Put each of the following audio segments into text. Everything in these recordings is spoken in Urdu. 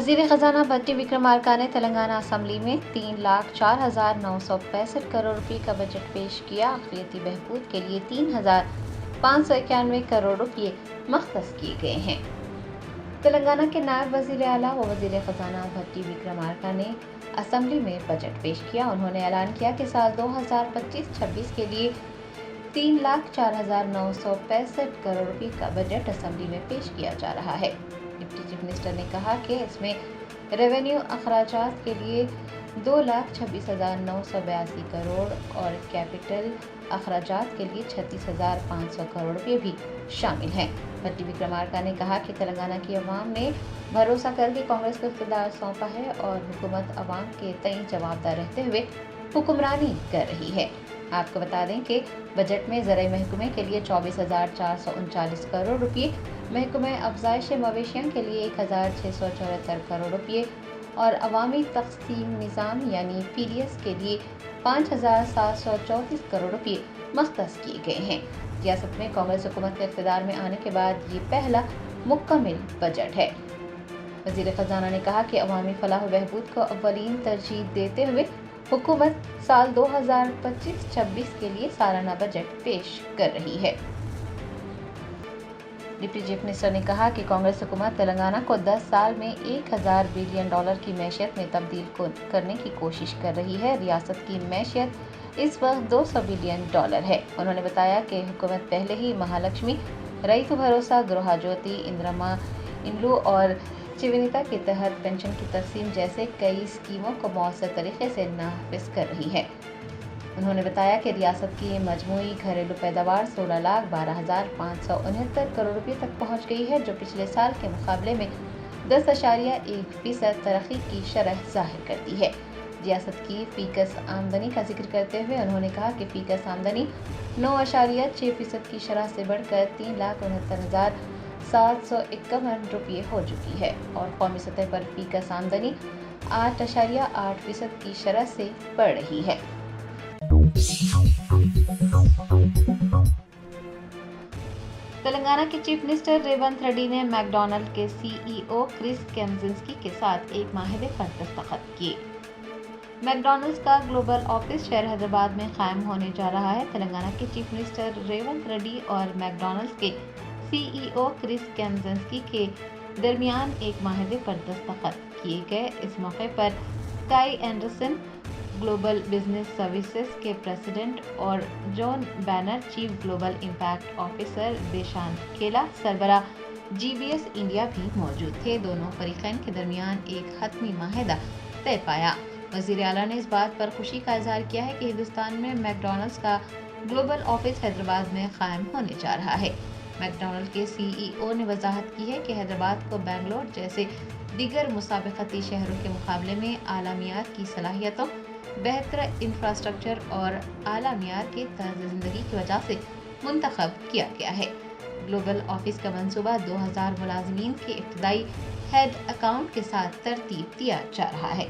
وزیر خزانہ بھٹی وکرمارکا نے تلنگانہ اسمبلی میں 3,04,965 کروڑ روپے کا بجٹ پیش کیا۔ اقلیتی بہبود کے لیے 3,591 کروڑ روپے مختص کیے گئے ہیں۔ تلنگانہ کے نائب وزیر اعلیٰ و وزیر خزانہ بھٹی وکرمارکا نے اسمبلی میں بجٹ پیش کیا۔ انہوں نے اعلان کیا کہ سال 2025-26 کے لیے 3,04,965 کروڑ روپے کا بجٹ اسمبلی میں پیش کیا جا رہا ہے۔ ڈپٹی چیف منسٹر نے کہا کہ اس میں ریونیو اخراجات کے لیے 2,26,982 کروڑ اور کیپٹل اخراجات کے لیے 36,500 کروڑ روپے بھی شامل ہیں۔ بھٹی وکرمارکا نے کہا کہ تلنگانہ کی عوام نے بھروسہ کر کے کانگریس کو اقتدار سونپا ہے اور حکومت عوام کے تئیں جوابدار رہتے ہوئے حکمرانی کر رہی ہے۔ آپ کو بتا دیں کہ بجٹ میں زرعی محکمے کے لیے 24,439 کروڑ روپے، محکمہ افزائش مویشیاں کے لیے 1,674 کروڑ روپے اور عوامی تقسیم نظام یعنی PDS کے لیے 5,734 کروڑ روپے مختص کیے گئے ہیں۔ ریاست میں کانگریس حکومت کے اقتدار میں آنے کے بعد یہ پہلا مکمل بجٹ ہے۔ وزیر خزانہ نے کہا کہ عوامی فلاح و بہبود کو اولین ترجیح دیتے ہوئے حکومت سال 2025-26 کے لیے سالانہ بجٹ پیش کر رہی ہے۔ ڈپٹی چیف منسٹر نے کہا کہ کانگریس حکومت تلنگانہ کو 10 سال میں 1,000 بلین ڈالر کی معیشت میں تبدیل کرنے کی کوشش کر رہی ہے۔ ریاست کی معیشت اس وقت 200 بلین ڈالر ہے۔ انہوں نے بتایا کہ حکومت پہلے ہی مہالکشمی، ریتو بھروسہ، گرہا جوتی، اندرما انلو اور چیونتا کے تحت پنشن کی تقسیم جیسے کئی اسکیموں کو مؤثر طریقے سے نافذ کر رہی ہے۔ انہوں نے بتایا کہ ریاست کی مجموعی گھریلو پیداوار 16,12,569 کروڑ روپے تک پہنچ گئی ہے، جو پچھلے سال کے مقابلے میں 10.1% ترقی کی شرح ظاہر کرتی ہے۔ ریاست کی فی کس آمدنی کا ذکر کرتے ہوئے انہوں نے کہا کہ فی کس آمدنی 9.6% کی شرح سے بڑھ کر 3,69,751 روپے ہو چکی ہے اور قومی سطح پر فی کس آمدنی 8.8% کی شرح سے بڑھ رہی ہے۔ تلنگانہ کے چیف منسٹر ریونت ریڈی نے میک ڈونلڈ کے CEO کرس کیمزنسکی کے ساتھ ایک معاہدے پر دستخط کیے۔ میک ڈونلڈز کا گلوبل آفس شہر حیدرآباد میں قائم ہونے جا رہا ہے۔ تلنگانہ کے چیف منسٹر ریونت ریڈی اور میک ڈونلڈز کے CEO کرس کیمزنسکی کے درمیان ایک معاہدے پر دستخط کیے گئے۔ اس موقع پر Kai Anderson global business services کے پریزیڈنٹ اور John Banner chief global impact officer, دیشان کیلا سربراہ GBS انڈیا بھی موجود تھے۔ دونوں فریقین کے درمیان ایک حتمی معاہدہ طے پایا۔ وزیر اعلیٰ نے اس بات پر خوشی کا اظہار کیا ہے کہ ہندوستان میں میک ڈونلڈز کا گلوبل آفس حیدرآباد میں قائم ہونے جا رہا ہے۔ میک ڈونلڈ کے CEO نے وضاحت کی ہے کہ حیدرآباد کو بنگلور جیسے دیگر مسابقتی شہروں کے مقابلے میں اعلیٰ معیار کی صلاحیتوں، بہتر انفراسٹرکچر اور اعلیٰ معیار کے طرز زندگی کی وجہ سے منتخب کیا گیا ہے۔ گلوبل آفس کا منصوبہ 2,000 ملازمین کے ابتدائی ہیڈ اکاؤنٹ کے ساتھ ترتیب دیا جا رہا ہے۔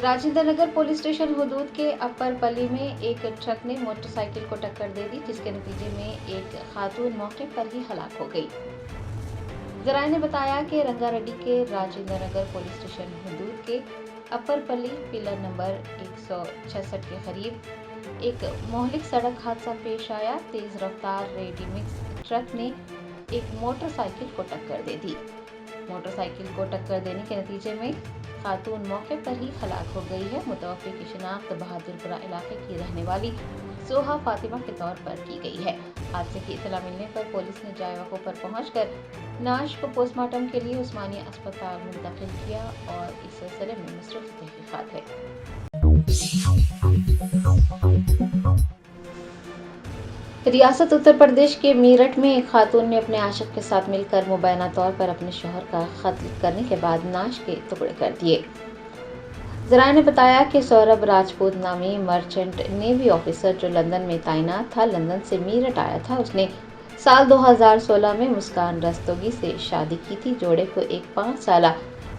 راجندر نگر پولیس اسٹیشن حدود کے اپر پلی میں ایک ٹرک نے موٹر سائیکل کو ٹکر دے دی، جس کے نتیجے میں ایک خاتون موقع پر ہی ہلاک ہو گئی۔ ذرائع نے بتایا کہ رنگا ریڈی کے راجندر نگر پولیس اسٹیشن حدود کے اپر پلی پلر نمبر 166 کے قریب ایک مہلک سڑک حادثہ پیش آیا۔ تیز رفتار ریڈی مکس ٹرک نے ایک موٹر سائیکل کو ٹکر دے دی۔ موٹر سائیکل کو ٹکر دینے کے نتیجے میں خاتون موقع پر ہی ہلاک ہو گئی ہے۔ متوفی کی شناخت بہادر پورہ علاقے کی رہنے والی سوہا فاطمہ کے طور پر کی گئی ہے۔ حادثے کی اطلاع ملنے پر پولیس نے جائے وقوع پر پہنچ کر نعش کو پوسٹ مارٹم کے لیے عثمانیہ اسپتال منتقل کیا اور اس سلسلے میں مصروف تحقیقات ہے۔ ریاست اتر پردیش کے میرٹھ میں ایک خاتون نے اپنے عاشق کے ساتھ مل کر مبینہ طور پر اپنے شوہر کا قتل کرنے کے بعد نعش کے ٹکڑے کر دیے۔ ذرائع نے بتایا کہ سوربھ راجپوت نامی مرچنٹ نیوی آفیسر جو لندن میں تعینات تھا، لندن سے میرٹھ آیا تھا۔ اس نے سال 2016 میں مسکان رستوگی سے شادی کی تھی۔ جوڑے کو ایک 5 سالہ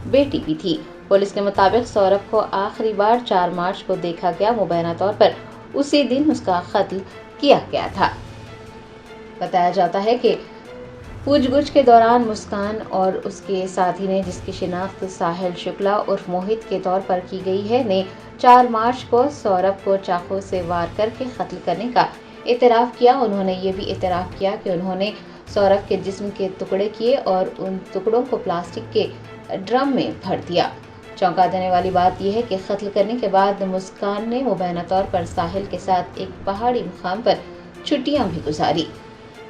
بیٹی بھی تھی۔ پولیس کے مطابق سوربھ کو آخری بار 4 مارچ کو دیکھا گیا۔ مبینہ طور پر اسی دن اس کا قتل کیا گیا تھا۔ بتایا جاتا ہے کہ پوچھ گچھ کے دوران مسکان اور اس کے ساتھی نے، جس کی شناخت ساحل شکلا عرف موہت کے طور پر کی گئی ہے، نے 4 مارچ کو سوربھ کو چاقو سے وار کر کے قتل کرنے کا اعتراف کیا۔ انہوں نے یہ بھی اعتراف کیا کہ انہوں نے سوربھ کے جسم کے ٹکڑے کیے اور ان ٹکڑوں کو پلاسٹک کے ڈرم میں بھر دیا۔ چونکا دینے والی بات یہ ہے کہ قتل کرنے کے بعد مسکان نے مبینہ طور پر ساحل کے ساتھ ایک پہاڑی مقام پر چھٹیاں بھی گزاری۔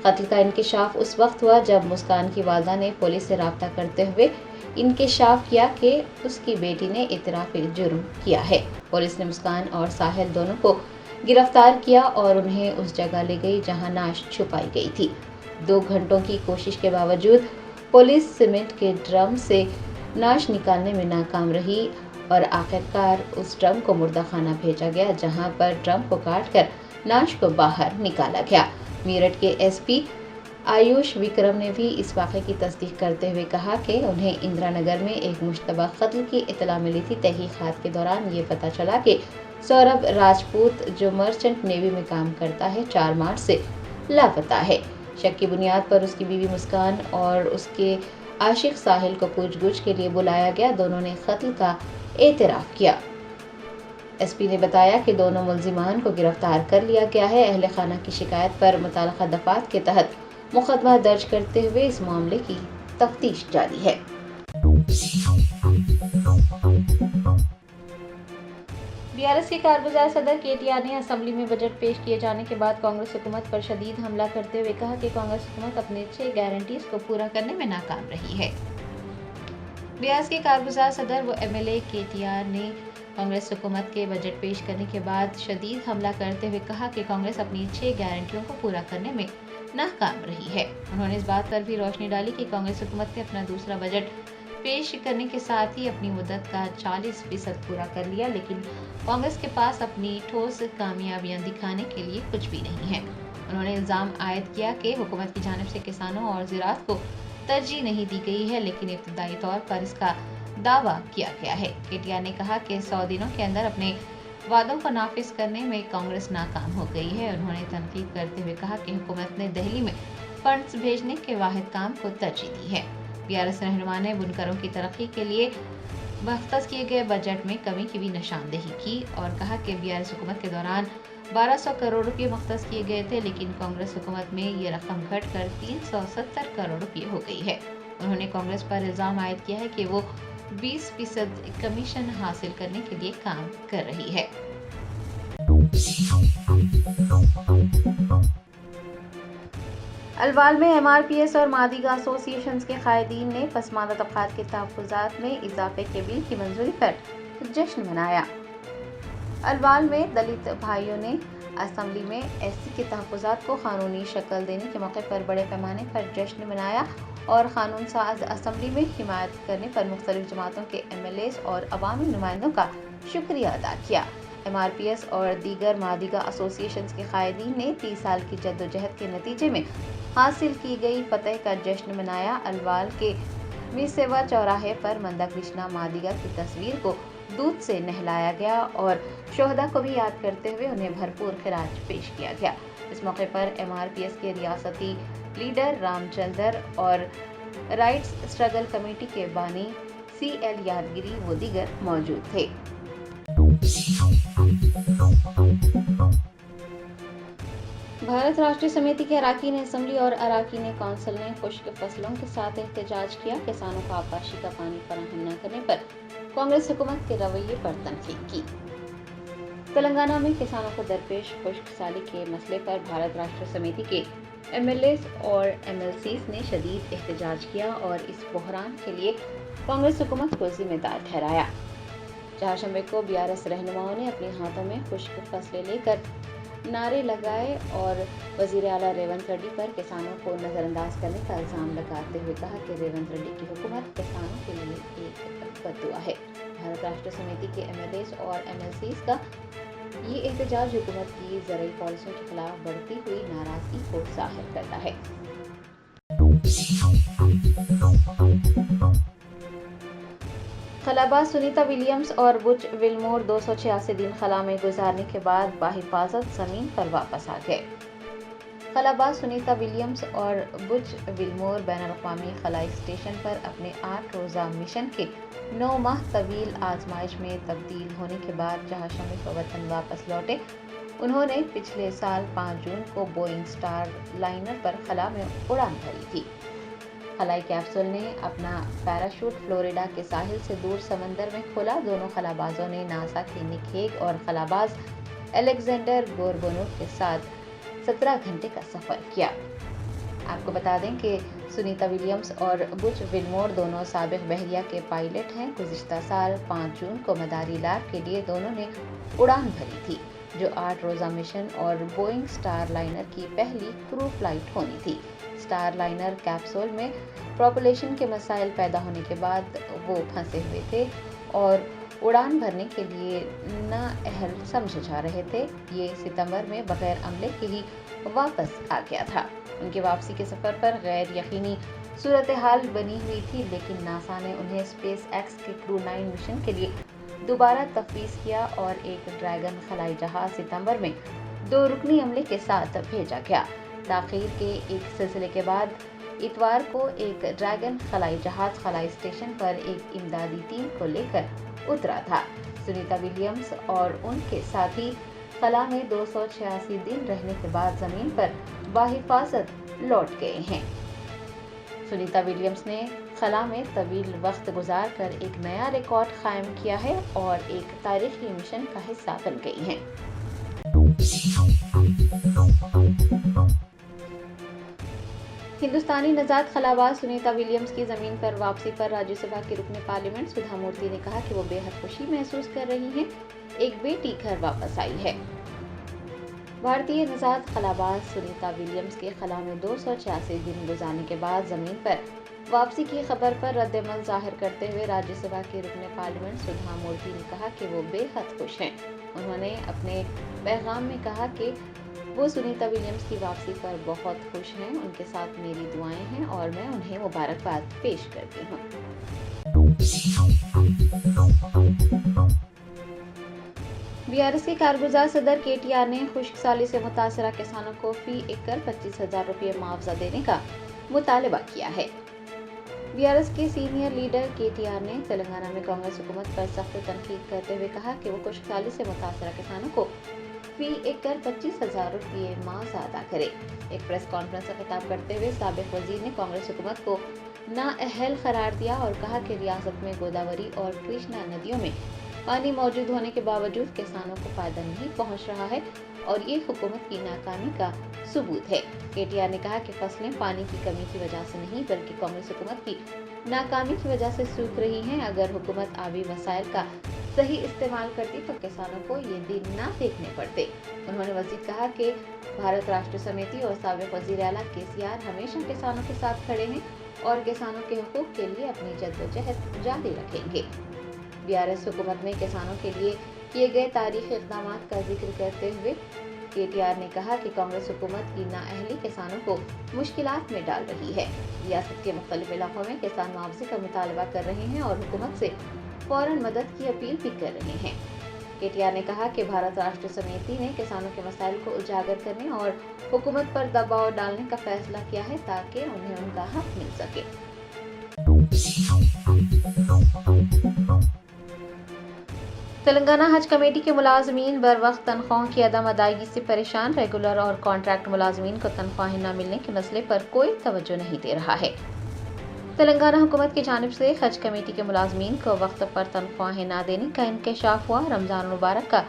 قتل کا انکشاف اس وقت ہوا جب مسکان کی والدہ نے پولیس سے رابطہ کرتے ہوئے انکشاف کیا کہ اس کی بیٹی نے اعتراف جرم کیا ہے۔ پولیس نے مسکان اور ساحل دونوں کو گرفتار کیا اور انہیں اس جگہ لے گئی جہاں نعش چھپائی گئی تھی۔ 2 گھنٹوں کی کوشش کے باوجود پولیس سیمنٹ کے ڈرم سے نعش نکالنے میں ناکام رہی اور آخرکار اس ڈرم کو مردہ خانہ بھیجا گیا، جہاں پر ڈرم کو کاٹ کر نعش کو باہر نکالا گیا۔ میرٹھ کے ایس پی آیوش وکرم نے بھی اس واقعے کی تصدیق کرتے ہوئے کہا کہ انہیں اندرا نگر میں ایک مشتبہ قتل کی اطلاع ملی تھی۔ تحقیقات کے دوران یہ پتہ چلا کہ سوربھ راجپوت، جو مرچنٹ نیوی میں کام کرتا ہے، 4 مارچ سے لاپتہ ہے۔ شک کی بنیاد پر اس کی بیوی مسکان اور اس کے عاشق ساحل کو پوچھ گچھ کے لیے بلایا گیا۔ دونوں نے قتل کا اعتراف کیا۔ ایس پی نے بتایا کہ دونوں ملزمان کو گرفتار کر لیا گیا ہے۔ اہل خانہ کی شکایت پر متعلقہ دفعات کے تحت مقدمہ درج کرتے ہوئے اس معاملے کی تفتیش جاری ہے۔ BRS کے کارگزار صدر KTR نے اسمبلی میں بجٹ پیش کیے جانے کے بعد کانگریس حکومت پر شدید حملہ کرتے ہوئے کہا کہ کانگریس حکومت اپنے 6 گارنٹیز کو پورا کرنے میں ناکام رہی ہے۔ BRS کے کارگزار صدر و MLA KTR نے کانگریس حکومت کے بجٹ پیش کرنے کے بعد شدید حملہ کرتے ہوئے کہا کہ کانگریس اپنی 6 گارنٹیوں کو پورا کرنے میں ناکام رہی ہے۔ انہوں نے اس بات پر بھی روشنی ڈالی کہ کانگریس حکومت نے اپنا دوسرا بجٹ پیش کرنے کے ساتھ ہی اپنی مدت کا 40% پورا کر لیا، لیکن کانگریس کے پاس اپنی ٹھوس کامیابیاں دکھانے کے لیے کچھ بھی نہیں ہے۔ انہوں نے الزام عائد کیا کہ حکومت کی جانب سے کسانوں اور زراعت کو ترجیح نہیں دی گئی ہے، لیکن ابتدائی طور پر اس کا دعویٰ کیا گیا ہے۔ KTR نے کہا کہ 100 دنوں کے اندر اپنے وعدوں کو نافذ کرنے میں کانگریس ناکام ہو گئی ہے۔ انہوں نے تنقید کرتے ہوئے کہا کہ حکومت نے دہلی میں فنڈز بھیجنے کے واحد کام کو ترجیح دی ہے۔ BRS رہنما نے بنکروں کی ترقی کے لیے مختص کیے گئے بجٹ میں کمی کی بھی نشاندہی کی اور کہا کہ BRS حکومت کے دوران 1200 کروڑ روپے مختص کیے گئے تھے، لیکن کانگریس حکومت میں یہ رقم گھٹ کر 370 کروڑ روپے ہو گئی ہے۔ انہوں نے کانگریس پر الزام عائد کیا ہے کہ وہ 20% کمیشن حاصل کرنے کے لیے کام کر رہی ہے۔ الوال میں MRPS اور مادیگا ایسوسی ایشنز کے قائدین نے پسماندہ طبقات کے تحفظات میں اضافے کے بل کی منظوری پر جشن منایا۔ الوال میں دلت بھائیوں نے اسمبلی میں SC کے تحفظات کو قانونی شکل دینے کے موقع پر بڑے پیمانے پر جشن منایا اور قانون ساز اسمبلی میں حمایت کرنے پر مختلف جماعتوں کے MLAs اور عوامی نمائندوں کا شکریہ ادا کیا۔ MRPS اور دیگر مادیگا ایسوسی ایشنز کے قائدین نے 30 سال کی جدوجہد کے نتیجے میں حاصل کی گئی فتح کا جشن منایا۔ الوال کے میسیوا چوراہے پر مندا کرشنا مادیگا کی تصویر کو دودھ سے نہلایا گیا اور شہدا کو بھی یاد کرتے ہوئے انہیں بھرپور خراج پیش کیا گیا۔ اس موقع پر MRPS کے ریاستی لیڈر رام چندر اور رائٹس اسٹرگل کمیٹی کے بانی CL یادگیری و دیگر موجود تھے۔ بھارت راشٹریہ سمیتی کے اراکین اسمبلی اور اراکین کونسل نے خشک فصلوں کے ساتھ احتجاج کیا۔ کسانوں کو آبپاشی کا پانی فراہم نہ کرنے پر کانگریس حکومت کے رویے پر تنقید کی۔ تلنگانہ میں کسانوں کو درپیش خشک سالی کے مسئلے پر بھارت راشٹریہ سمیتی کے MLAs اور MLCs نے شدید احتجاج کیا اور اس بحران کے لیے کانگریس حکومت کو ذمہ دار ٹھہرایا۔ چہارشنبے کو BRS رہنماؤں نے اپنے ہاتھوں میں خشک فصلیں لے کر نعرے لگائے اور وزیر اعلیٰ ریونت ریڈی پر کسانوں کو نظر انداز کرنے کا الزام لگاتے ہوئے کہا کہ ریونت ریڈی کی حکومت کسانوں کے لیے ایک بددعا ہے۔ بھارت راشٹریہ سمیتی کے MLAs اور MLCs کا یہ احتجاج حکومت کی زرعی پالیسیوں کے خلاف بڑھتی ہوئی ناراضگی کو ظاہر کرتا ہے۔ خلاباز سنیتا ولیمز اور بچ ولمور 286 دن خلا میں گزارنے کے بعد بحفاظت زمین پر واپس آ گئے۔ خلاباز سنیتا ولیمز اور بچ ولمور بین الاقوامی خلائی اسٹیشن پر اپنے 8 روزہ مشن کے 9 ماہ طویل آزمائش میں تبدیل ہونے کے بعد جہاں شمع وطن واپس لوٹے، انہوں نے پچھلے سال 5 جون کو بوئنگ اسٹار لائنر پر خلا میں اڑان بھری تھی۔ خلائی کیپسول نے اپنا پیراشوٹ فلوریڈا کے ساحل سے دور سمندر میں کھولا۔ دونوں خلابازوں نے ناسا کے نک ہیگ اور خلاباز الیگزینڈر گوربونوف کے ساتھ 17 گھنٹے کا سفر کیا۔ آپ کو بتا دیں کہ سنیتا ولیمز اور بچ ولمور دونوں سابق بحریہ کے پائلٹ ہیں۔ گزشتہ سال 5 جون کو مداری لیب کے لیے دونوں نے اڑان بھری تھی، جو 8 روزہ مشن اور بوئنگ اسٹار لائنر کی پہلی کرو فلائٹ ہونی تھی۔ اسٹار لائنر کیپسول میں پروپلشن کے مسائل پیدا ہونے کے بعد وہ پھنسے ہوئے تھے اور اڑان بھرنے کے لیے نااہل سمجھے جا رہے تھے۔ یہ ستمبر میں بغیر عملے کے ہی واپس آ گیا تھا۔ ان کے واپسی کے سفر پر غیر یقینی صورتحال بنی ہوئی تھی، لیکن ناسا نے انہیں اسپیس ایکس کے کرو 9 مشن کے لیے دوبارہ تفویض کیا اور ایک ڈریگن خلائی جہاز ستمبر میں 2 رکنی عملے کے ساتھ بھیجا گیا۔ تاخیر کے ایک سلسلے کے بعد اتوار کو ایک ڈریگن خلائی جہاز خلائی اسٹیشن پر ایک امدادی ٹیم کو لے کر اترا تھا۔ سنیتا ولیمز اور ان کے ساتھی خلا میں 286 دن رہنے کے بعد زمین پر بحفاظت لوٹ گئے ہیں۔ سنیتا ولیمز نے خلا میں طویل وقت گزار کر ایک نیا ریکارڈ قائم کیا ہے اور ایک تاریخی مشن کا حصہ بن گئی ہیں۔ ہندوستانی نژاد خلاباز سنیتا ولیمز کی زمین پر واپسی پر راجیہ سبھا کے رکن پارلیمنٹ سدھا مورتی نے کہا کہ وہ بے حد خوشی محسوس کر رہی ہیں۔ ایک بیٹی گھر واپس آئی ہے۔ بھارتی نژاد خلاباز سنیتا ولیمز کے خلا میں 286 دن گزارنے کے بعد زمین پر واپسی کی خبر پر رد عمل ظاہر کرتے ہوئے راجیہ سبھا کے رکن پارلیمنٹ سدھا مورتی نے کہا کہ وہ بے حد خوش ہیں۔ انہوں نے اپنے پیغام میں کہا کہ وہ سنیتا ولیمز کی واپسی پر بہت خوش ہیں، ان کے ساتھ میری دعائیں ہیں اور میں انہیں مبارکباد پیش کرتی ہوں۔ BRS کے کارگزار صدر KTR نے خشک سالی سے متاثرہ کسانوں کو فی ایکڑ 25,000 روپے معاوضہ دینے کا مطالبہ کیا ہے۔ BRS کے سینئر لیڈر KTR نے تلنگانہ میں کانگریس حکومت پر سخت تنقید کرتے ہوئے کہا کہ وہ خشک سالی سے متاثرہ کسانوں کو فی ایکڑ 25,000 روپے معاوضہ ادا کرے۔ ایک پریس کانفرنس سے خطاب کرتے ہوئے سابق وزیر نے کانگریس حکومت کو نااہل قرار دیا اور کہا کہ ریاست میں گوداوری اور کرشنا ندیوں میں پانی موجود ہونے کے باوجود کسانوں کو فائدہ نہیں پہنچ رہا ہے اور یہ حکومت کی ناکامی کا ثبوت ہے۔ KTR نے کہا کہ فصلیں پانی کی کمی کی وجہ سے نہیں بلکہ کانگریس حکومت کی ناکامی کی وجہ سے سوکھ رہی ہیں۔ اگر حکومت آبی وسائل کا صحیح استعمال کرتی تو کسانوں کو یہ دن نہ دیکھنے پڑتے۔ انہوں نے مزید کہا کہ بھارت راشٹر سمیتی اور سابق وزیر اعلیٰ KCR ہمیشہ کسانوں کے ساتھ کھڑے ہیں اور کسانوں کے حقوق کے لیے اپنی جدوجہد جاری رکھیں گے۔ BRS حکومت میں کسانوں کے لیے کیے گئے تاریخی اقدامات کا ذکر کرتے ہوئے KTR نے کہا کہ کانگریس حکومت کی نااہلی کسانوں کو مشکلات میں ڈال رہی ہے۔ ریاست کے مختلف علاقوں میں کسان معاوضے کا مطالبہ کر رہے ہیں اور حکومت سے فوراً مدد کی اپیل بھی کر رہے ہیں۔ KTR نے کہا کہ بھارت راشٹر سمیتی نے کسانوں کے مسائل کو اجاگر کرنے اور حکومت پر دباؤ ڈالنے کا فیصلہ کیا ہے تاکہ انہیں ان کا حق مل سکے۔ تلنگانہ حج کمیٹی کے ملازمین بروقت تنخواہوں کی عدم ادائیگی سے پریشان۔ ریگولر اور کانٹریکٹ ملازمین کو تنخواہیں نہ ملنے کے مسئلے پر کوئی توجہ نہیں دے رہا ہے۔ تلنگانہ حکومت کی جانب سے حج کمیٹی کے ملازمین کو وقت پر تنخواہیں نہ دینے کا انکشاف ہوا۔ رمضان المبارک کا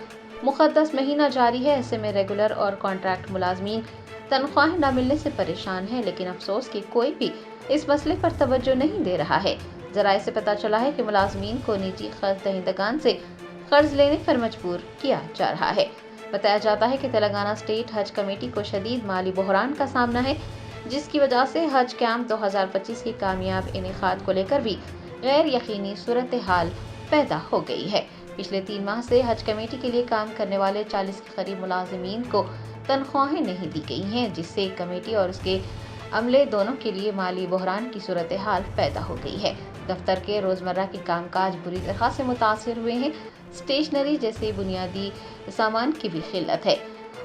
مقدس مہینہ جاری ہے، ایسے میں ریگولر اور کانٹریکٹ ملازمین تنخواہیں نہ ملنے سے پریشان ہیں، لیکن افسوس کہ کوئی بھی اس مسئلے پر توجہ نہیں دے رہا ہے۔ ذرائع سے پتہ چلا ہے کہ ملازمین کو نجی قرض دہندگان سے قرض لینے پر مجبور کیا جا رہا ہے۔ بتایا جاتا ہے کہ تلنگانہ اسٹیٹ حج کمیٹی کو شدید مالی بحران کا سامنا ہے، جس کی وجہ سے حج کیمپ 2025 کی کامیاب انعقاد کو لے کر بھی غیر یقینی صورتحال پیدا ہو گئی ہے۔ پچھلے 3 ماہ سے حج کمیٹی کے لیے کام کرنے والے 40 کے قریب ملازمین کو تنخواہیں نہیں دی گئی ہیں، جس سے کمیٹی اور اس کے عملے دونوں کے لیے مالی بحران کی صورتحال پیدا ہو گئی ہے۔ دفتر کے روزمرہ کے کام کاج بری طرح سے متاثر ہوئے ہیں۔ اسٹیشنری جیسے بنیادی سامان کی بھی قلت ہے۔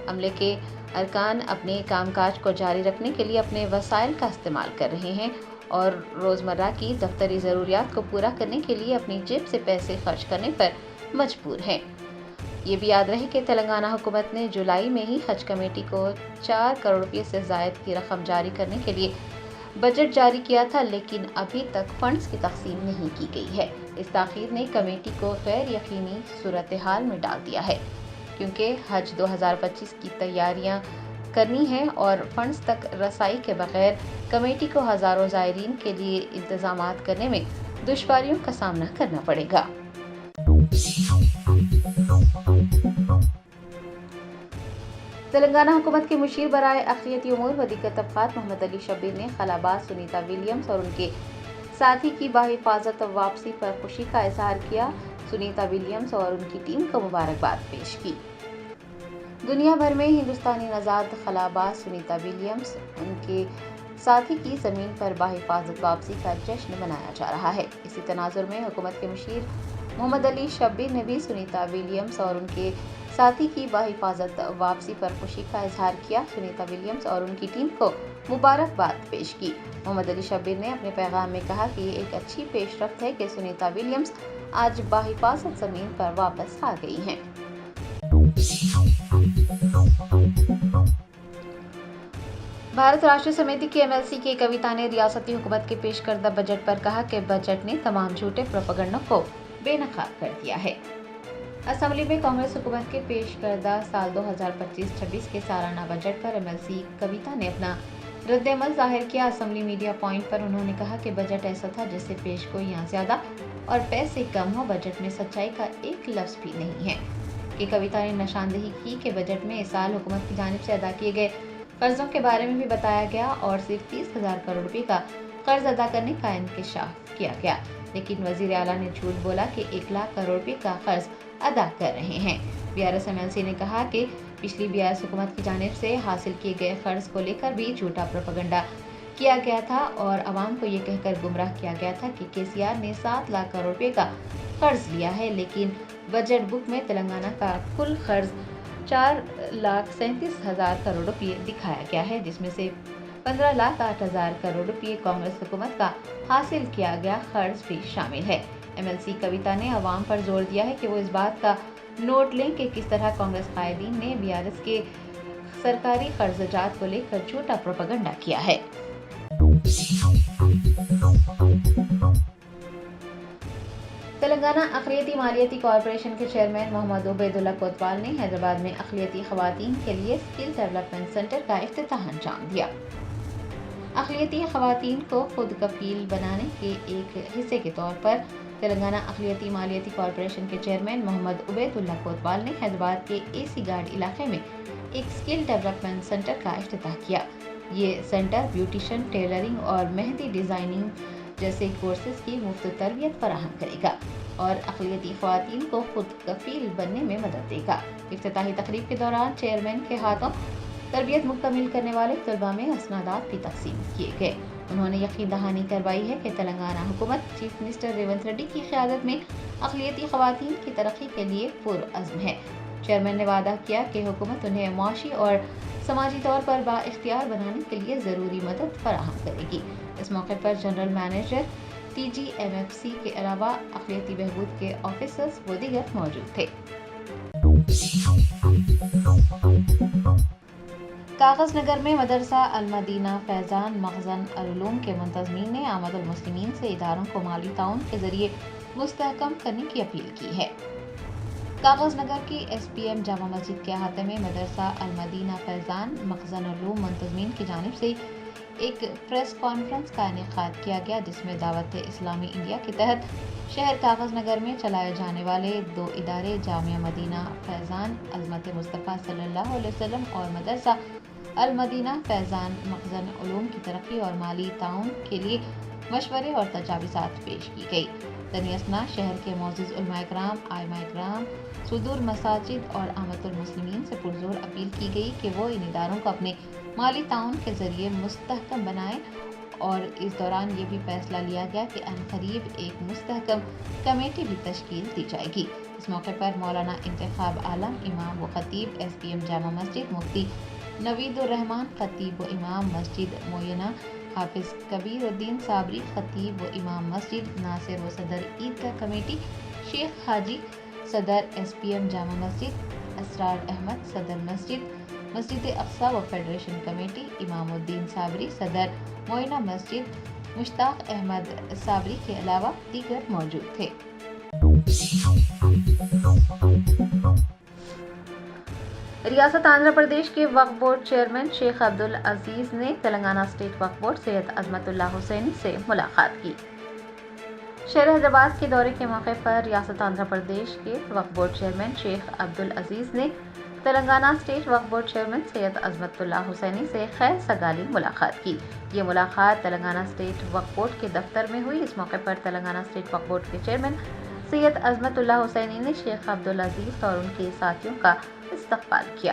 عملے کے ارکان اپنے کام کاج کو جاری رکھنے کے لیے اپنے وسائل کا استعمال کر رہے ہیں اور روزمرہ کی دفتری ضروریات کو پورا کرنے کے لیے اپنی جیب سے پیسے خرچ کرنے پر مجبور ہیں۔ یہ بھی یاد رہے کہ تلنگانہ حکومت نے جولائی میں ہی حج کمیٹی کو 4 کروڑ روپے سے زائد کی رقم جاری کرنے کے لیے بجٹ جاری کیا تھا، لیکن ابھی تک فنڈز کی تقسیم نہیں کی گئی ہے۔ اس تاخیر نے کمیٹی کو غیر یقینی صورتحال میں ڈال دیا ہے، کیونکہ حج 2025 کی تیاریاں کرنی ہیں اور فنڈز تک رسائی کے بغیر کمیٹی کو ہزاروں زائرین کے لیے انتظامات کرنے میں دشواریوں کا سامنا کرنا پڑے گا۔ تلنگانہ حکومت کے مشیر برائے اقلیتی امور و دیگر طبقات محمد علی شبیر نے خلاباز سنیتا ولیمز اور ان کے ساتھی کی بحفاظت واپسی پر خوشی کا اظہار کیا۔ سنیتا ولیمز اور ان کی ٹیم کو مبارکباد پیش کی۔ دنیا بھر میں ہندوستانی نژاد خلاباز سنیتا ولیمز ان کے ساتھی کی زمین پر بحفاظت واپسی کا جشن منایا جا رہا ہے۔ اسی تناظر میں حکومت کے مشیر محمد علی شبیر نے بھی سنیتا ولیمز اور ان کے ساتھی کی بحفاظت واپسی پر خوشی کا اظہار کیا۔ سنیتا ولیمز اور ان کی ٹیم کو مبارکباد پیش کی۔ محمد علی شبیر نے اپنے پیغام میں کہا کہ یہ ایک اچھی پیش رفت ہے کہ سنیتا ولیمز آج بحفاظت زمین پر واپس آ گئی ہیں۔ بھارت راشٹریہ سمیتی کی MLC کے کویتا نے ریاستی حکومت کے پیش کردہ بجٹ پر کہا کہ بجٹ نے تمام جھوٹے پروپیگنڈا کو بے نقاب کر دیا ہے۔ اسمبلی میں کانگریس حکومت کے پیش کردہ سال 2025-26 کے سالانہ بجٹ پر MLC کویتا نے اپنا رد عمل ظاہر کیا۔ اسمبلی میڈیا پوائنٹ پر انہوں نے کہا کہ بجٹ ایسا تھا جس سے پیش گوئیاں زیادہ اور پیسے کم ہو، بجٹ میں سچائی کا ایک لفظ بھی نہیں ہے۔ کہ کویتا نے نشاندہی کی کہ بجٹ میں اس سال حکومت کی جانب سے ادا کیے گئے قرضوں کے بارے میں بھی بتایا گیا اور صرف 30,000 کروڑ روپے کا قرض ادا کرنے کا انکشاف کیا گیا، لیکن وزیر اعلیٰ نے جھوٹ بولا کہ 1 لاکھ کروڑ روپے کا قرض ادا کر رہے ہیں۔ BRS MLC نے کہا کہ پچھلی BRS حکومت کی جانب سے حاصل کیے گئے قرض کو لے کر بھی جھوٹا پروپیگنڈا کیا گیا تھا اور عوام کو یہ کہہ کر گمراہ کیا گیا تھا کہ KCR نے 7 لاکھ کروڑ روپے کا قرض لیا ہے، لیکن بجٹ بک میں تلنگانہ کا کل قرض 4,37,000 کروڑ روپے دکھایا گیا ہے، جس میں سے 15,08,000 کروڑ روپے کانگریس حکومت کا حاصل کیا گیا قرض بھی شامل ہے۔ MLC کویتا نے عوام پر زور دیا ہے کہ وہ اس بات کا نوٹ لیں کہ کس طرح کانگریس قائدین نے BRS کے سرکاری قرض جات کو لے کر جھوٹا پروپیگنڈا کیا ہے۔ تلنگانہ اقلیتی مالیاتی کارپوریشن کے چیئرمین محمد عبید اللہ کوتوال نے حیدرآباد میں اقلیتی خواتین کے لیے اسکل ڈیولپمنٹ سینٹر کا افتتاح انجام دیا۔ اقلیتی خواتین کو خود کفیل بنانے کے ایک حصے کے طور پر تلنگانہ اقلیتی مالیاتی کارپوریشن کے چیئرمین محمد عبید اللہ کوتوال نے حیدرآباد کے AC گارڈ علاقے میں ایک اسکل ڈیولپمنٹ سینٹر کا افتتاح کیا۔ یہ سینٹر بیوٹیشن، ٹیلرنگ اور مہندی ڈیزائننگ جیسے کورسز کی مفت تربیت فراہم کرے گا اور اقلیتی خواتین کو خود کفیل بننے میں مدد دے گا۔ افتتاحی تقریب کے دوران چیئرمین کے ہاتھوں تربیت مکمل کرنے والے طلباء میں اسنادات بھی تقسیم کیے گئے۔ انہوں نے یقین دہانی کروائی ہے کہ تلنگانہ حکومت چیف منسٹر ریونت ریڈی کی قیادت میں اقلیتی خواتین کی ترقی کے لیے پرعزم ہے۔ چیئرمین نے وعدہ کیا کہ حکومت انہیں معاشی اور سماجی طور پر با اختیار بنانے کے لیے ضروری مدد فراہم کرے گی۔ اس موقع پر جنرل مینیجر TGMFC کے علاوہ اقلیتی بہبود کے آفیسرز و دیگر موجود تھے۔ کاغذ نگر میں مدرسہ المدینہ فیضان مخزن العلوم کے منتظمین نے آمد المسلمین سے اداروں کو مالی تعاون کے ذریعے مستحکم کرنے کی اپیل کی ہے۔ کاغذ نگر کی SPM جامع مسجد کے احاطے میں مدرسہ المدینہ فیضان مخزن العلوم منتظمین کی جانب سے ایک پریس کانفرنس کا انعقاد کیا گیا، جس میں دعوت اسلامی انڈیا کے تحت شہر کاغذ نگر میں چلائے جانے والے 2 ادارے جامعہ مدینہ فیضان عظمت مصطفیٰ صلی اللہ علیہ وسلم اور مدرسہ المدینہ فیضان مخزن علوم کی ترقی اور مالی تعاون کے لیے مشورے اور تجاویزات پیش کی گئی۔ دنی اثنا شہر کے معزز علماء کرام، ائمہ کرام، صدور مساجد اور عامة المسلمین سے پرزور اپیل کی گئی کہ وہ ان اداروں کو اپنے مالی تعاون کے ذریعے مستحکم بنائیں اور اس دوران یہ بھی فیصلہ لیا گیا کہ عنقریب ایک مستحکم کمیٹی بھی تشکیل دی جائے گی۔ اس موقع پر مولانا انتخاب عالم امام و خطیب SPM جامع مسجد، مفتی نوید الرحمان خطیب و امام مسجد معینہ، حافظ کبیر الدین صابری خطیب و امام مسجد ناصر و صدر عیدگاہ کمیٹی، شیخ حاجی صدر SPM جامع مسجد، اسرار احمد صدر مسجد اقصی و فیڈریشن کمیٹی، امام الدین صابری صدر معینہ مسجد، مشتاق احمد صابری کے علاوہ دیگر موجود تھے۔ ریاست آندھرا پردیش کے وقف بورڈ چیئرمین شیخ عبدالعزیز نے تلنگانہ اسٹیٹ وقف بورڈ سید عظمت اللہ حسینی سے ملاقات کی۔ شہر حیدرآباد کے دورے کے موقع پر ریاست آندھرا پردیش کے وقف بورڈ چیئرمین شیخ عبدالعزیز نے تلنگانہ اسٹیٹ وقف بورڈ چیئرمین سید عظمت اللہ حسینی سے خیر سگالی ملاقات کی۔ یہ ملاقات تلنگانہ اسٹیٹ وقف بورڈ کے دفتر میں ہوئی۔ اس موقع پر تلنگانہ اسٹیٹ وقف بورڈ کے چیئرمین سید عظمت اللہ حسینی نے شیخ عبدالعزیز اور ان کے ساتھیوں کا استقبال کیا۔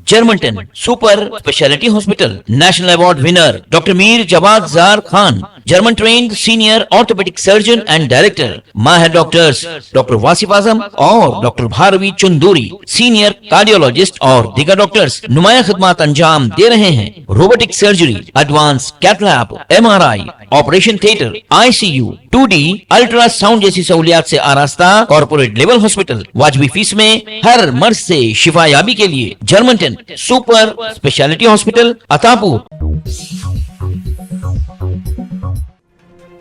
جرمنٹن super speciality hospital national award winner doctor Mir Jawad Zar Khan, German trained senior orthopaedic surgeon and director, ماہر ڈاکٹرز ڈاکٹر واصف اعظم اور doctor Bharavi Chanduri, senior cardiologist اور دیگر ڈاکٹرز نمایاں خدمات انجام دے رہے ہیں۔ Robotic surgery, advance cath lab, MRI، operation theatre, ICU، 2D ultrasound جیسی سہولیات سے آراستہ کارپوریٹ لیول ہاسپٹل، واجبی فیس میں ہر مرض سے شفا یابی کے لیے جرمنٹن super speciality hospital Attapur.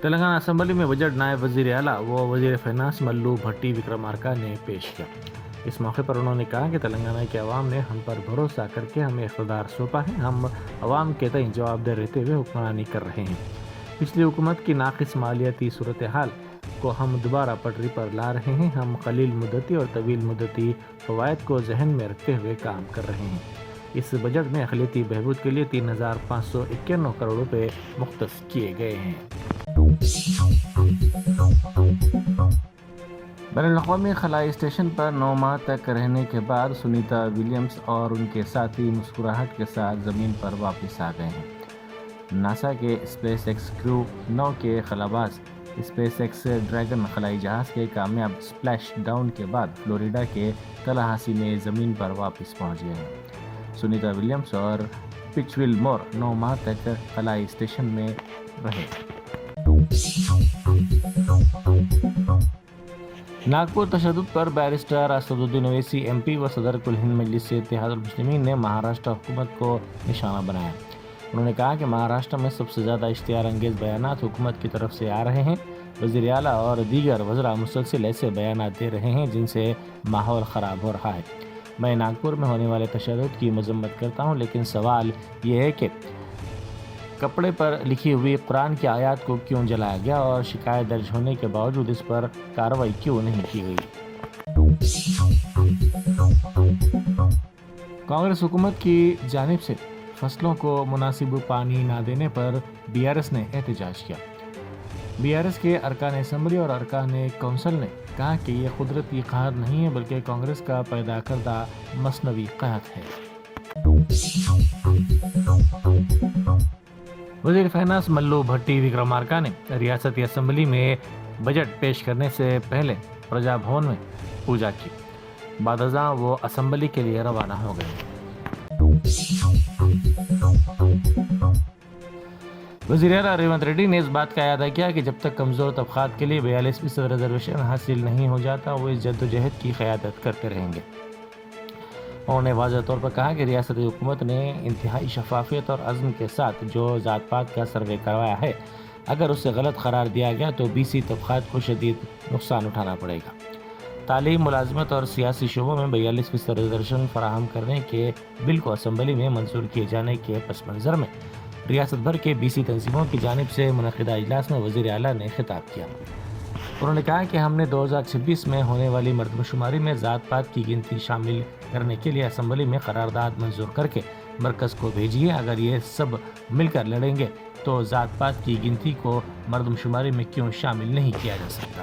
Telangana assembly میں بجٹ نائب وزیر اعلیٰ و وزیر فائنانس ملو بھٹی وکرمارکا نے پیش کیا۔ اس موقع پر انہوں نے کہا کہ تلنگانہ کے عوام نے ہم پر بھروسہ کر کے ہمیں اقتدار سونپا ہے، ہم عوام کے تئیں جواب دہ رہتے ہوئے حکمرانی کر رہے ہیں۔ پچھلی حکومت کی ناقص مالیاتی صورتحال کو ہم دوبارہ پٹری پر لا رہے ہیں، ہم قلیل مدتی اور طویل مدتی فوائد کو ذہن میں رکھتے ہوئے کام کر رہے ہیں۔ اس بجٹ میں اقلیتی بہبود کے لیے 3591 کروڑ روپے مختص کیے گئے ہیں۔ بین الاقوامی خلائی اسٹیشن پر 9 ماہ تک رہنے کے بعد سنیتا ولیمز اور ان کے ساتھی مسکراہٹ کے ساتھ زمین پر واپس آ گئے ہیں۔ ناسا کے اسپیس ایکس کریو 9 کے خلاباز اسپیس ایکس ڈریگن خلائی جہاز کے کامیاب سپلیش ڈاؤن کے بعد فلوریڈا کے تلاہاسی میں زمین پر واپس پہنچ گئے ہیں۔ سنیتا ولیمز اور پچ ول مور 9 ماہ تک خلائی اسٹیشن میں رہے۔ ناگپور تشدد پر بیرسٹر اسد الدین اویسی MP و صدر کل ہند مجلس سے اتحاد المسلمین نے مہاراشٹر حکومت کو نشانہ بنایا۔ انہوں نے کہا کہ مہاراشٹر میں سب سے زیادہ اشتعال انگیز بیانات حکومت کی طرف سے آ رہے ہیں۔ وزیر اعلیٰ اور دیگر وزراء مسلسل ایسے بیانات دے رہے ہیں جن سے ماحول خراب ہو رہا ہے۔ میں ناگپور میں ہونے والے تشدد کی مذمت کرتا ہوں، لیکن سوال یہ ہے کہ کپڑے پر لکھی ہوئی قرآن کی آیات کو کیوں جلایا گیا اور شکایت درج ہونے کے باوجود اس پر کارروائی کیوں نہیں کی گئی۔ کانگریس حکومت کی جانب سے فصلوں کو مناسب پانی نہ دینے پر BRS نے احتجاج کیا۔ BRS کے ارکان اسمبلی اور ارکان کونسل نے کہا کہ یہ قدرتی قحط نہیں ہے بلکہ کانگریس کا پیدا کردہ مصنوعی قحط ہے۔ وزیر فائنانس ملو بھٹی وکرمارکا نے ریاستی اسمبلی میں بجٹ پیش کرنے سے پہلے پرجا بھون میں پوجا کی۔ بعد ازاں وہ اسمبلی کے لیے روانہ ہو گئے۔ وزیر اعلیٰ ریونت ریڈی نے اس بات کا اعادہ کیا کہ جب تک کمزور طبقات کے لیے 42% ریزرویشن حاصل نہیں ہو جاتا وہ اس جدوجہد کی قیادت کرتے رہیں گے۔ انہوں نے واضح طور پر کہا کہ ریاستی حکومت نے انتہائی شفافیت اور عزم کے ساتھ جو ذات پات کا سروے کروایا ہے، اگر اسے غلط قرار دیا گیا تو BC طبقات کو شدید نقصان اٹھانا پڑے گا۔ تعلیم، ملازمت اور سیاسی شعبوں میں 42% ریزرویشن فراہم کرنے کے بل کو اسمبلی میں منظور کیے جانے کے پس منظر میں ریاست بھر کے BC تنظیموں کی جانب سے منعقدہ اجلاس میں وزیر اعلیٰ نے خطاب کیا۔ انہوں نے کہا کہ ہم نے 2026 میں ہونے والی مردم شماری میں ذات پات کی گنتی شامل کرنے کے لیے اسمبلی میں قرارداد منظور کر کے مرکز کو بھیجی ہے۔ اگر یہ سب مل کر لڑیں گے تو ذات پات کی گنتی کو مردم شماری میں کیوں شامل نہیں کیا جا سکتا۔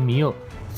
MEO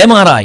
MRI,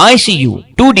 ICU, 2D